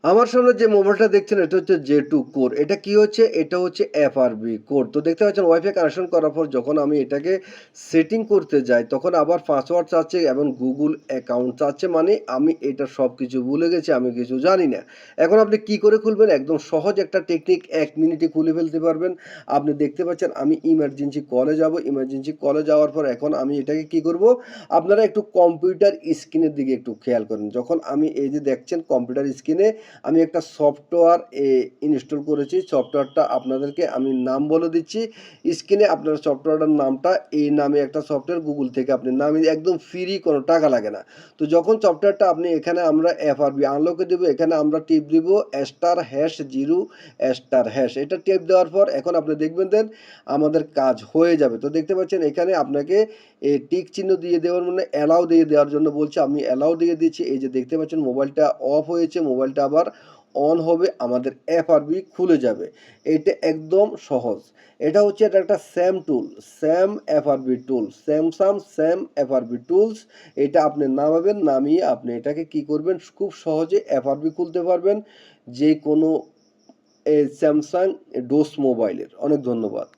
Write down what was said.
আমার সামনে যে মোবাইলটা দেখছেন এটা হচ্ছে J2 কোর। এটা কি হচ্ছে? এটা হচ্ছে FRB কোড। তো দেখতে পাচ্ছেন ওয়াইফাই কানেকশন করার পর যখন আমি এটাকে সেটিং করতে যাই তখন আবার পাসওয়ার্ড চাচ্ছে এবং Google অ্যাকাউন্ট চাচ্ছে, মানে আমি এটা সবকিছু ভুলে গেছি, আমি কিছু জানি না। এখন আপনি কি করে খুলবেন? একদম সহজ একটা টেকনিক ১ মিনিটে খুলে ফেলতে পারবেন। আপনি দেখতে পাচ্ছেন আমি ইমার্জেন্সি কলে যাব। ইমার্জেন্সি কলে যাওয়ার পর এখন আমি এটাকে কি করব? আপনারা একটু কম্পিউটার স্ক্রিনের দিকে একটু খেয়াল করেন। যখন আমি এই যে দেখছেন কম্পিউটার স্ক্রিনে আমি একটা সফটওয়্যার ইনস্টল করেছি। সফটওয়্যারটা আপনাদেরকে আমি নাম বলে দিচ্ছি। স্ক্রিনে আপনার সফটওয়্যারটার নামটা এই নামে একটা সফটওয়্যার গুগল থেকে আপনি নামিয়ে একদম ফ্রি, কোনো টাকা লাগে না। তো যখন সফটওয়্যারটা আপনি এখানে আমরা এফআরবি আনলকে দেবো, এখানে আমরা টিপ দিব *#0* এটা টিপ দেওয়ার পর এখন আপনি দেখবেন দেন আমাদের কাজ হয়ে যাবে। তো দেখতে পাচ্ছেন এখানে আপনাকে এই টিক চিহ্ন দিয়ে দেওয়ার মানে অ্যালাউ দিয়ে দেওয়ার জন্য বলছে, আমি অ্যালাউ দিয়ে দিচ্ছি। এই যে দেখতে পাচ্ছেন মোবাইলটা অফ হয়েছে, মোবাইলটা আবার অন হবে, আমাদের এফআরবি খুলে যাবে। এটা একদম সহজ। এটা হচ্ছে এটা একটা স্যাম টুল, স্যাম এফআরবি টুল, স্যামসাং স্যাম এফআরবি টুলস। এটা আপনি নামাবেন, নামিয়ে আপনি এটাকে কি করবেন, খুব সহজে এফআরবি খুলতে পারবেন যে কোনো স্যামসাং ডোস মোবাইলের। অনেক ধন্যবাদ।